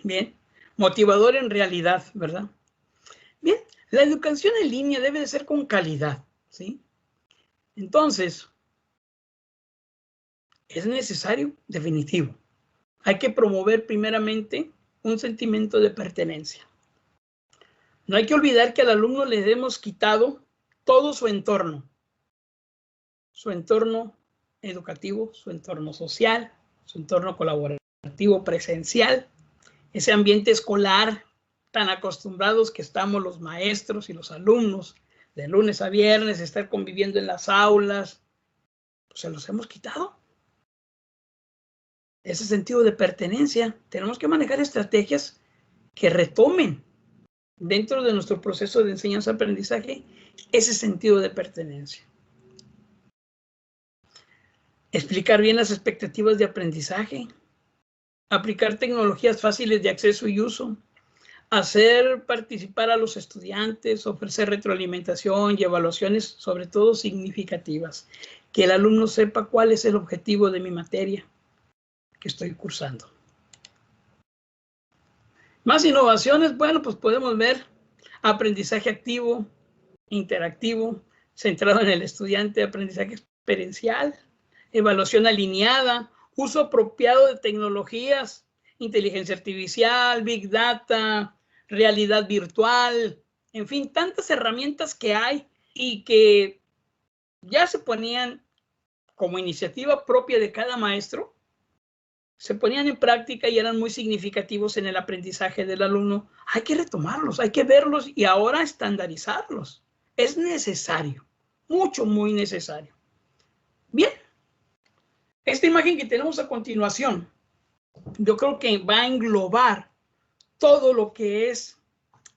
Bien, motivador en realidad, ¿verdad? Bien, la educación en línea debe de ser con calidad, ¿sí? Entonces, es necesario, definitivo. Hay que promover primeramente un sentimiento de pertenencia. No hay que olvidar que al alumno le hemos quitado todo su entorno educativo, su entorno social, su entorno colaborativo presencial, ese ambiente escolar tan acostumbrados que estamos los maestros y los alumnos de lunes a viernes, estar conviviendo en las aulas, pues se los hemos quitado. Ese sentido de pertenencia, tenemos que manejar estrategias que retomen dentro de nuestro proceso de enseñanza-aprendizaje ese sentido de pertenencia. Explicar bien las expectativas de aprendizaje, aplicar tecnologías fáciles de acceso y uso, hacer participar a los estudiantes, ofrecer retroalimentación y evaluaciones, sobre todo significativas, que el alumno sepa cuál es el objetivo de mi materia que estoy cursando. Más innovaciones, bueno, pues podemos ver aprendizaje activo, interactivo, centrado en el estudiante, aprendizaje experiencial, evaluación alineada, uso apropiado de tecnologías, inteligencia artificial, big data, realidad virtual, en fin, tantas herramientas que hay y que ya se ponían como iniciativa propia de cada maestro, se ponían en práctica y eran muy significativos en el aprendizaje del alumno. Hay que retomarlos, hay que verlos y ahora estandarizarlos. Es necesario, muy necesario. Bien, esta imagen que tenemos a continuación, yo creo que va a englobar todo lo que es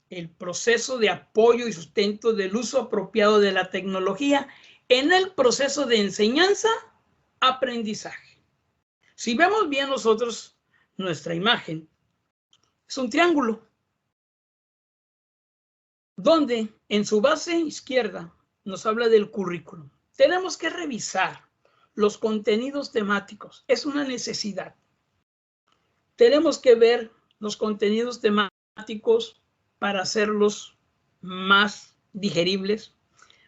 el proceso de apoyo y sustento del uso apropiado de la tecnología en el proceso de enseñanza-aprendizaje. Si vemos bien nosotros nuestra imagen, es un triángulo, donde en su base izquierda nos habla del currículum. Tenemos que revisar los contenidos temáticos, es una necesidad. Tenemos que ver los contenidos temáticos para hacerlos más digeribles,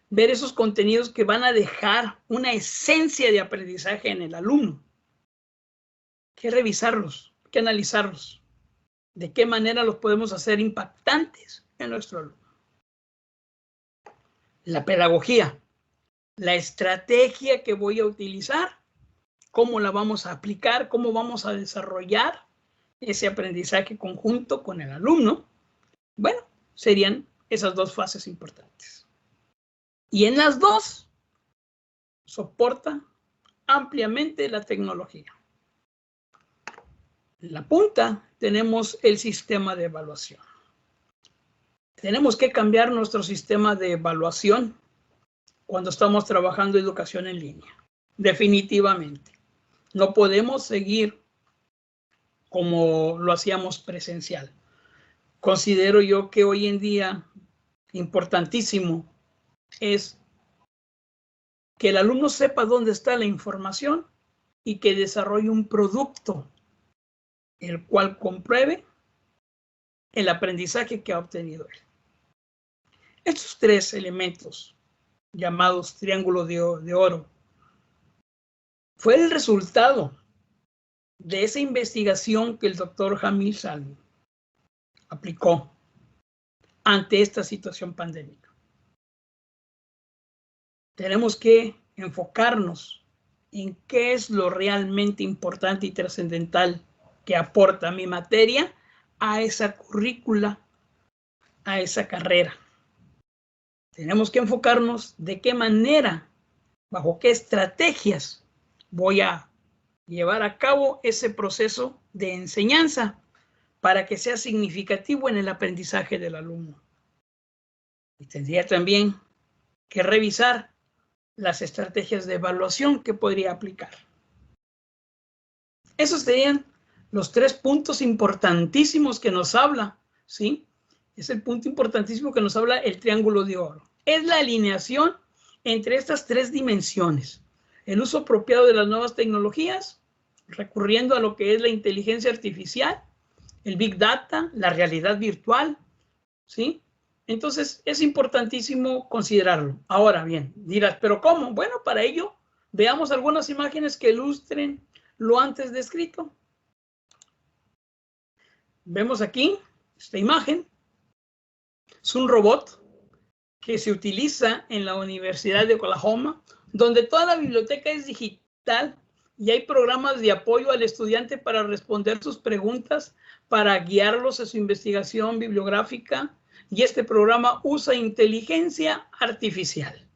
ver esos contenidos que van a dejar una esencia de aprendizaje en el alumno. Hay que revisarlos, hay que analizarlos. ¿De qué manera los podemos hacer impactantes en nuestro alumno? La pedagogía, la estrategia que voy a utilizar, cómo la vamos a aplicar, cómo vamos a desarrollar ese aprendizaje conjunto con el alumno. Bueno, serían esas dos fases importantes. Y en las dos soporta ampliamente la tecnología. En la punta tenemos el sistema de evaluación. Tenemos que cambiar nuestro sistema de evaluación cuando estamos trabajando educación en línea. Definitivamente. No podemos seguir como lo hacíamos presencial. Considero yo que hoy en día importantísimo es que el alumno sepa dónde está la información y que desarrolle un producto el cual compruebe el aprendizaje que ha obtenido él. Estos tres elementos, llamados triángulo de oro, fue el resultado de esa investigación que el doctor Jamil Salmi aplicó ante esta situación pandémica. Tenemos que enfocarnos en qué es lo realmente importante y trascendental que aporta mi materia a esa currícula, a esa carrera. Tenemos que enfocarnos de qué manera, bajo qué estrategias voy a llevar a cabo ese proceso de enseñanza para que sea significativo en el aprendizaje del alumno. Y tendría también que revisar las estrategias de evaluación que podría aplicar. Esos serían los tres puntos importantísimos que nos habla, ¿sí? Es el punto importantísimo que nos habla el triángulo de oro. Es la alineación entre estas tres dimensiones. El uso apropiado de las nuevas tecnologías, recurriendo a lo que es la inteligencia artificial, el big data, la realidad virtual, ¿sí? Entonces, es importantísimo considerarlo. Ahora bien, dirás, ¿pero cómo? Bueno, para ello, veamos algunas imágenes que ilustren lo antes descrito. Vemos aquí esta imagen. Es un robot que se utiliza en la Universidad de Oklahoma, donde toda la biblioteca es digital y hay programas de apoyo al estudiante para responder sus preguntas, para guiarlos en su investigación bibliográfica, y este programa usa inteligencia artificial.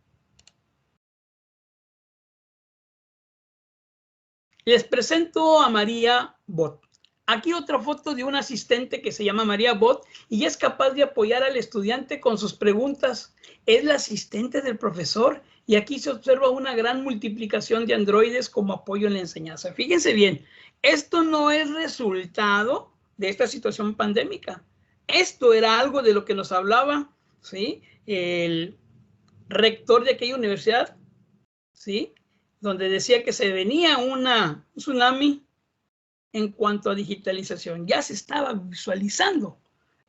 Les presento a María Bot. Aquí otra foto de un asistente que se llama María Bot y es capaz de apoyar al estudiante con sus preguntas. Es la asistente del profesor y aquí se observa una gran multiplicación de androides como apoyo en la enseñanza. Fíjense bien, esto no es resultado de esta situación pandémica. Esto era algo de lo que nos hablaba, ¿sí?, el rector de aquella universidad, ¿sí?, donde decía que se venía un tsunami en cuanto a digitalización. Ya se estaba visualizando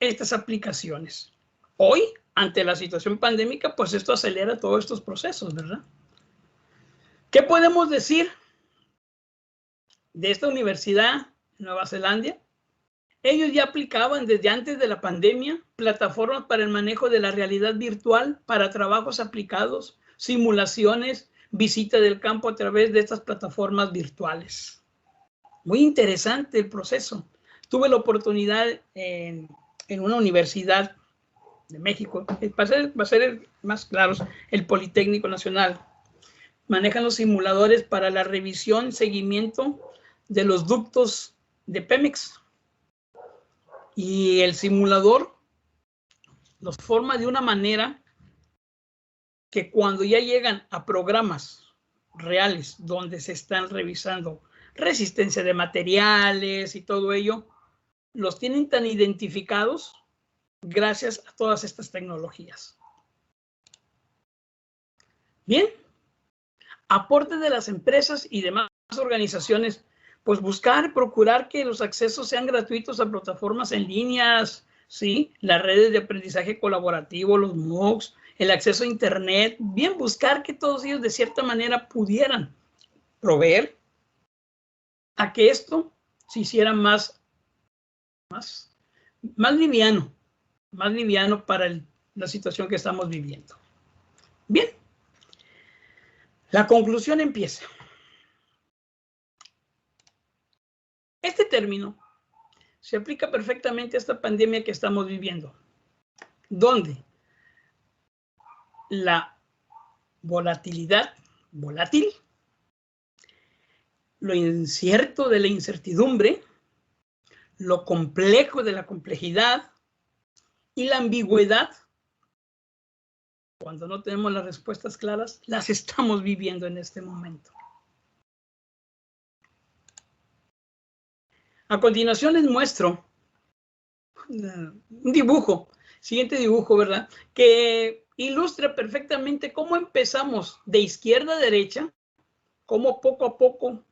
estas aplicaciones. Hoy, ante la situación pandémica, pues esto acelera todos estos procesos, ¿verdad? ¿Qué podemos decir de esta universidad en Nueva Zelanda? Ellos ya aplicaban desde antes de la pandemia plataformas para el manejo de la realidad virtual para trabajos aplicados, simulaciones, visita del campo a través de estas plataformas virtuales. Muy interesante el proceso. Tuve la oportunidad en una universidad de México, va a ser más claros, el Politécnico Nacional. Manejan los simuladores para la revisión y seguimiento de los ductos de Pemex. Y el simulador los forma de una manera que cuando ya llegan a programas reales donde se están revisando resistencia de materiales y todo ello, los tienen tan identificados gracias a todas estas tecnologías. Bien, aporte de las empresas y demás organizaciones, pues buscar, procurar que los accesos sean gratuitos a plataformas en líneas, ¿sí?, las redes de aprendizaje colaborativo, los MOOCs, el acceso a Internet, bien buscar que todos ellos de cierta manera pudieran proveer a que esto se hiciera más liviano para la situación que estamos viviendo. Bien, la conclusión empieza. Este término se aplica perfectamente a esta pandemia que estamos viviendo, donde la volatilidad, volátil, lo incierto de la incertidumbre, lo complejo de la complejidad y la ambigüedad, cuando no tenemos las respuestas claras, las estamos viviendo en este momento. A continuación les muestro un dibujo, siguiente dibujo, ¿verdad?, que ilustra perfectamente cómo empezamos de izquierda a derecha, cómo poco a poco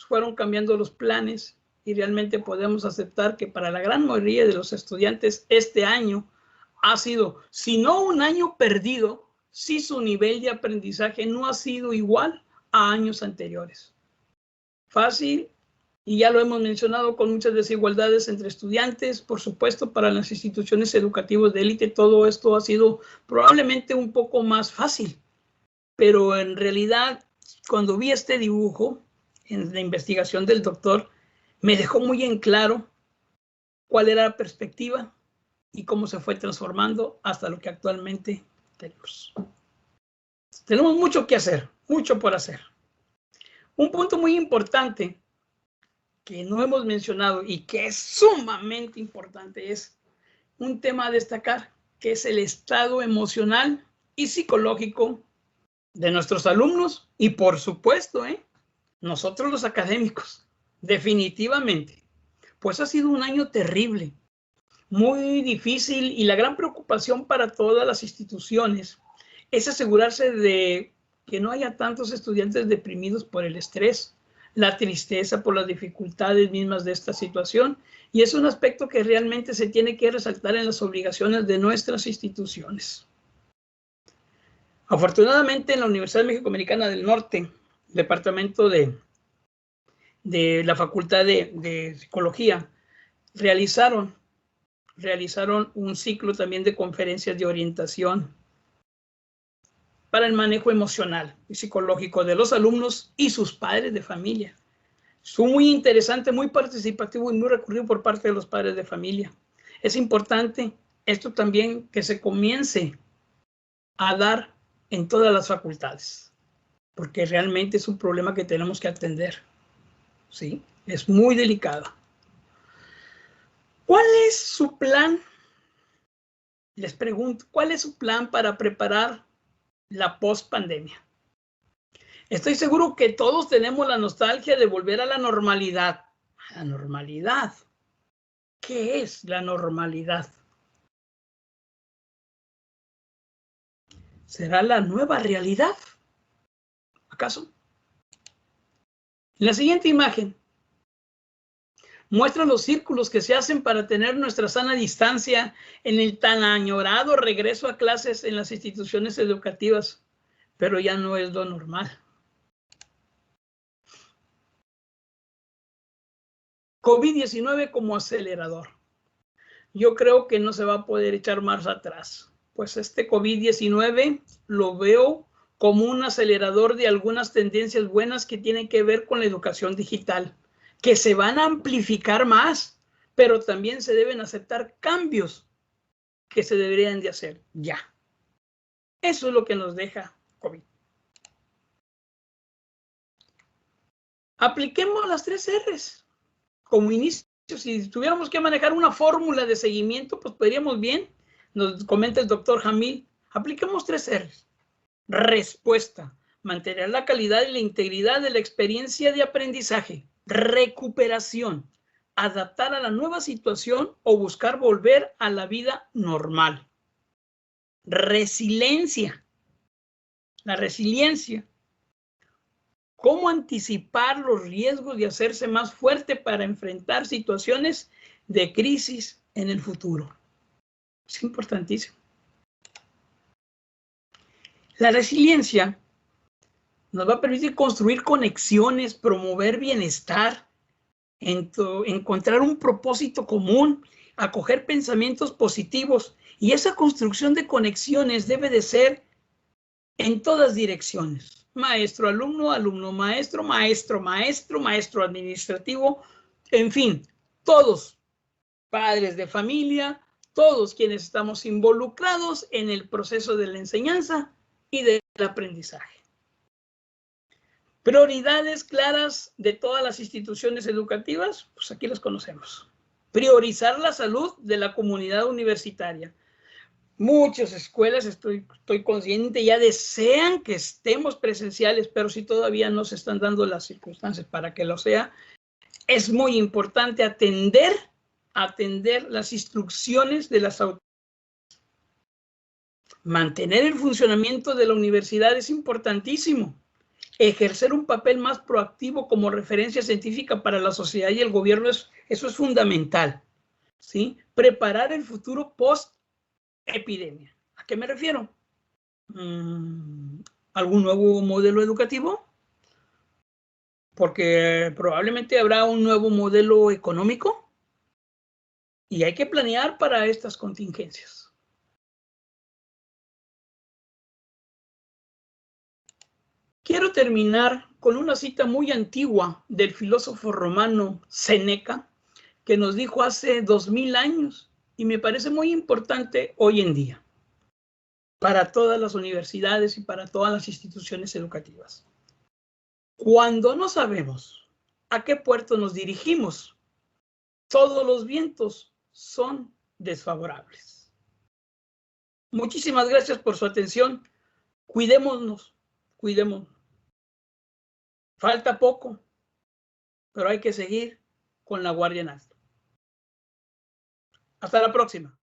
fueron cambiando los planes y realmente podemos aceptar que para la gran mayoría de los estudiantes este año ha sido, si no un año perdido, sí su nivel de aprendizaje no ha sido igual a años anteriores. Fácil, y ya lo hemos mencionado, con muchas desigualdades entre estudiantes, por supuesto, para las instituciones educativas de élite, todo esto ha sido probablemente un poco más fácil, pero en realidad, cuando vi este dibujo en la investigación del doctor, me dejó muy en claro cuál era la perspectiva y cómo se fue transformando hasta lo que actualmente tenemos. Tenemos mucho que hacer, mucho por hacer. Un punto muy importante que no hemos mencionado y que es sumamente importante es un tema a destacar, que es el estado emocional y psicológico de nuestros alumnos y, por supuesto, nosotros los académicos, definitivamente. Pues ha sido un año terrible, muy difícil, y la gran preocupación para todas las instituciones es asegurarse de que no haya tantos estudiantes deprimidos por el estrés, la tristeza por las dificultades mismas de esta situación, y es un aspecto que realmente se tiene que resaltar en las obligaciones de nuestras instituciones. Afortunadamente, en la Universidad México-Americana del Norte, departamento de la Facultad de Psicología, realizaron un ciclo también de conferencias de orientación para el manejo emocional y psicológico de los alumnos y sus padres de familia. Estuvo muy interesante, muy participativo y muy recurrido por parte de los padres de familia. Es importante esto también que se comience a dar en todas las facultades, porque realmente es un problema que tenemos que atender. ¿Sí? Es muy delicado. ¿Cuál es su plan? Les pregunto, ¿cuál es su plan para preparar la post-pandemia? Estoy seguro que todos tenemos la nostalgia de volver a la normalidad. ¿La normalidad? ¿Qué es la normalidad? ¿Será la nueva realidad? ¿Acaso? En la siguiente imagen muestra los círculos que se hacen para tener nuestra sana distancia en el tan añorado regreso a clases en las instituciones educativas, pero ya no es lo normal. COVID-19 como acelerador. Yo creo que no se va a poder echar marcha atrás, pues este COVID-19 lo veo como un acelerador de algunas tendencias buenas que tienen que ver con la educación digital, que se van a amplificar más, pero también se deben aceptar cambios que se deberían de hacer ya. Eso es lo que nos deja COVID. Apliquemos las 3 R's como inicio. Si tuviéramos que manejar una fórmula de seguimiento, pues podríamos bien, nos comenta el doctor Jamil, apliquemos 3 R's. Respuesta, mantener la calidad y la integridad de la experiencia de aprendizaje. Recuperación, adaptar a la nueva situación o buscar volver a la vida normal. Resiliencia, la resiliencia. ¿Cómo anticipar los riesgos y hacerse más fuerte para enfrentar situaciones de crisis en el futuro? Es importantísimo. La resiliencia nos va a permitir construir conexiones, promover bienestar, encontrar un propósito común, acoger pensamientos positivos, y esa construcción de conexiones debe de ser en todas direcciones. Maestro, alumno, alumno, maestro, maestro, maestro, maestro administrativo, en fin, todos, padres de familia, todos quienes estamos involucrados en el proceso de la enseñanza y del aprendizaje. Prioridades claras de todas las instituciones educativas, pues aquí las conocemos. Priorizar la salud de la comunidad universitaria. Muchas escuelas, estoy consciente, ya desean que estemos presenciales, pero si todavía no se están dando las circunstancias para que lo sea, es muy importante atender las instrucciones de las autoridades. Mantener el funcionamiento de la universidad es importantísimo. Ejercer un papel más proactivo como referencia científica para la sociedad y el gobierno, eso es fundamental. ¿Sí? Preparar el futuro post-epidemia. ¿A qué me refiero? ¿Algún nuevo modelo educativo? Porque probablemente habrá un nuevo modelo económico y hay que planear para estas contingencias. Quiero terminar con una cita muy antigua del filósofo romano Séneca, que nos dijo hace 2000 años y me parece muy importante hoy en día para todas las universidades y para todas las instituciones educativas. Cuando no sabemos a qué puerto nos dirigimos, todos los vientos son desfavorables. Muchísimas gracias por su atención. Cuidémonos, cuidémonos. Falta poco, pero hay que seguir con la guardia en alto. Hasta la próxima.